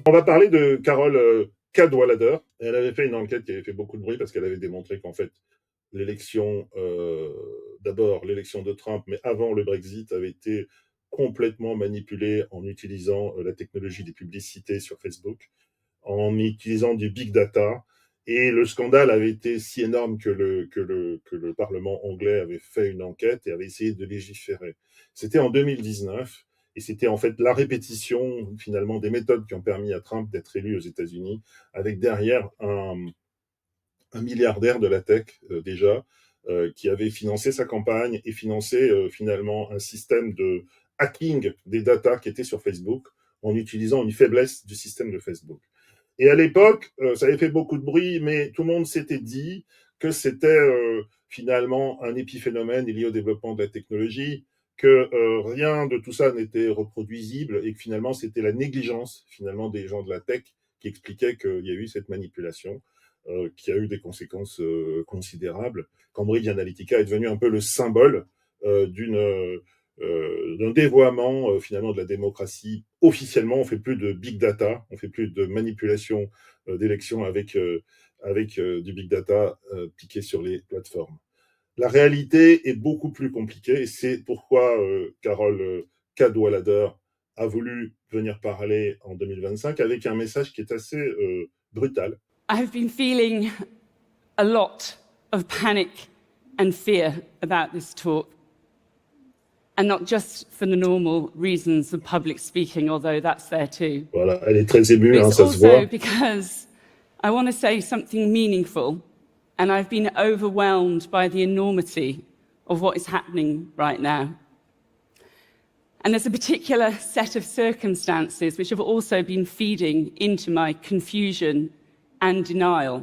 On va parler de Carole Cadwalader. Elle avait fait une enquête qui avait fait beaucoup de bruit parce qu'elle avait démontré qu'en fait, l'élection, d'abord l'élection de Trump, mais avant le Brexit, avait été complètement manipulée en utilisant la technologie des publicités sur Facebook, en utilisant du big data. Et le scandale avait été si énorme que le Parlement anglais avait fait une enquête et avait essayé de légiférer. C'était en 2019 et c'était en fait la répétition finalement des méthodes qui ont permis à Trump d'être élu aux États-Unis, avec derrière un milliardaire de la tech déjà, qui avait financé sa campagne et financé finalement un système de hacking des datas qui étaient sur Facebook en utilisant une faiblesse du système de Facebook. Et à l'époque, ça avait fait beaucoup de bruit, mais tout le monde s'était dit que c'était finalement un épiphénomène lié au développement de la technologie, que rien de tout ça n'était reproduisible et que finalement c'était la négligence finalement des gens de la tech qui expliquait qu'il y a eu cette manipulation, qui a eu des conséquences considérables. Cambridge Analytica est devenu un peu le symbole d'un dévoiement finalement de la démocratie. Officiellement, on fait plus de big data, on fait plus de manipulation d'élections avec du big data piqué sur les plateformes. La réalité est beaucoup plus compliquée et c'est pourquoi Carole Cadwalader a voulu venir parler en 2025 avec un message qui est assez brutal. I've been feeling a lot of panic and fear about this talk. And not just for the normal reasons of public speaking, although that's there too. Voilà, elle est très émue, But hein, it's ça se voit. also because I want to say something meaningful, and I've been overwhelmed by the enormity of what is happening right now. And there's a particular set of circumstances which have also been feeding into my confusion and denial.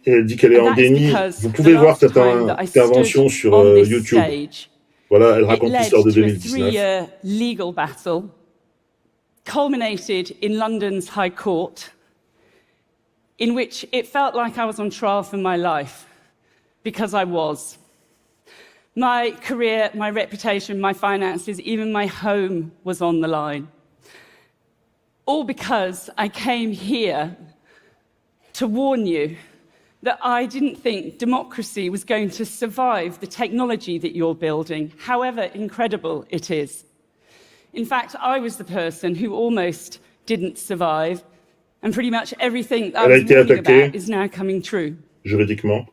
Et elle dit qu'elle est en déni. Vous pouvez voir cette intervention sur YouTube. Voilà, elle raconte l'histoire de 2019. It led to a 3-year legal battle, culminated in London's High Court, in which it felt like I was on trial for my life, because I was. My career, my reputation, my finances, even my home was on the line. All because I came here to warn you that I didn't think democracy was going to survive the technology that you're building, however incredible it is. In fact, I was the person who almost didn't survive, and pretty much everything that I was warning about is now coming true. Juridiquement.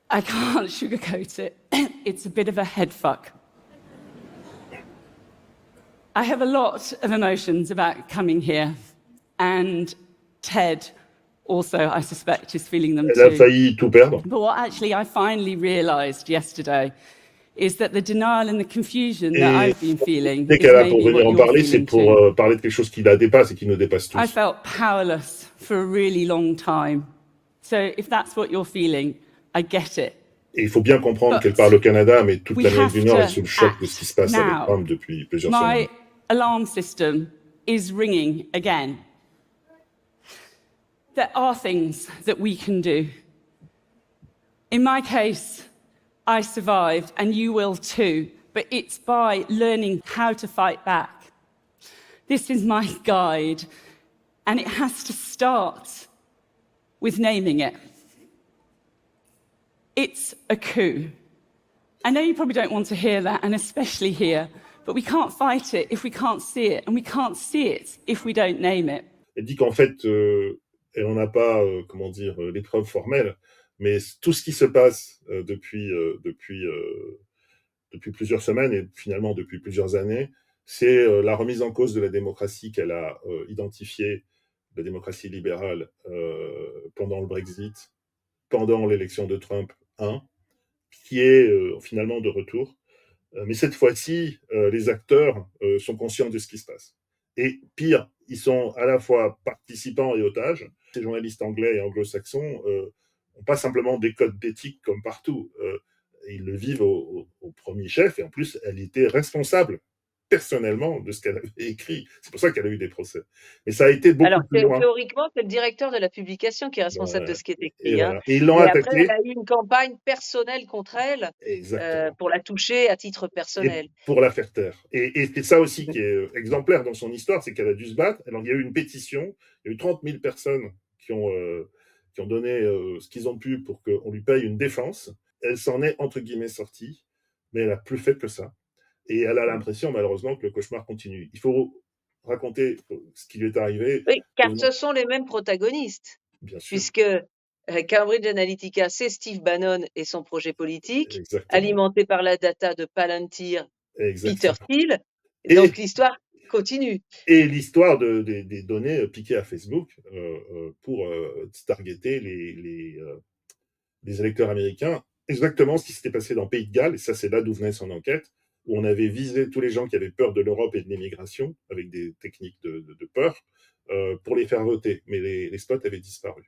I can't sugarcoat it. It's a bit of a head fuck. I have a lot of emotions about coming here, and Ted also, I suspect, is feeling them too. Elle a failli tout perdre. But what actually I finally realized yesterday is that the denial and the confusion that I've been feeling dès qu'elle a pour venir en parler, c'est pour parler de quelque chose qui la dépasse et qui nous dépasse tous. I felt powerless for a really long time. So if that's what you're feeling, I get it. Et il faut bien comprendre qu'elle parle au Canada, mais toute l'Amérique du Nord est sous le choc de ce qui se passe avec Trump depuis plusieurs semaines. My alarm system is ringing again. There are things that we can do. In my case, I survived, and you will too, but it's by learning how to fight back. This is my guide, and it has to start with naming it. It's a coup. I know you probably don't want to hear that, and especially here, but we can't fight it if we can't see it, and we can't see it if we don't name it. Elle dit qu'en fait, elle n'en a pas, comment dire, les preuves formelles, mais tout ce qui se passe depuis plusieurs semaines et finalement depuis plusieurs années, c'est la remise en cause de la démocratie qu'elle a identifiée, la démocratie libérale, pendant le Brexit, pendant l'élection de Trump 1, qui est finalement de retour. Mais cette fois-ci, les acteurs sont conscients de ce qui se passe. Et pire, ils sont à la fois participants et otages. Ces journalistes anglais et anglo-saxons n'ont pas simplement des codes d'éthique comme partout. Ils le vivent au premier chef, et en plus, elle était responsable personnellement de ce qu'elle avait écrit. C'est pour ça qu'elle a eu des procès. Mais ça a été Alors, beaucoup plus loin. théoriquement, c'est le directeur de la publication qui est responsable de Voilà. ce qui est Et écrit, hein. voilà. Et ils l'ont Mais après, elle attaqué. a eu une campagne personnelle contre elle, Exactement. pour la toucher à titre Et personnel. pour la faire taire. Et c'est ça aussi Mmh. qui est exemplaire dans son histoire, c'est qu'elle a dû se battre. Alors, il y a eu une pétition, il y a eu 30 000 personnes qui ont donné ce qu'ils ont pu pour qu'on lui paye une défense. Elle s'en est, entre guillemets, sortie, mais elle a plus fait que ça. Et elle a Mmh. l'impression, malheureusement, que le cauchemar continue. Il faut raconter ce qui lui est arrivé. Oui, car Revenons, ce sont les mêmes protagonistes, bien sûr, puisque, Cambridge Analytica, c'est Steve Bannon et son projet politique, exactement. alimenté par la data de Palantir, Peter Exactement. Thiel. Et Donc l'histoire continue. Et l'histoire des données piquées à Facebook pour targeter les électeurs américains. Exactement ce qui s'était passé dans Pays de Galles, et ça c'est là d'où venait son enquête, où on avait visé tous les gens qui avaient peur de l'Europe et de l'immigration, avec des techniques de peur, pour les faire voter. Mais les spots avaient disparu.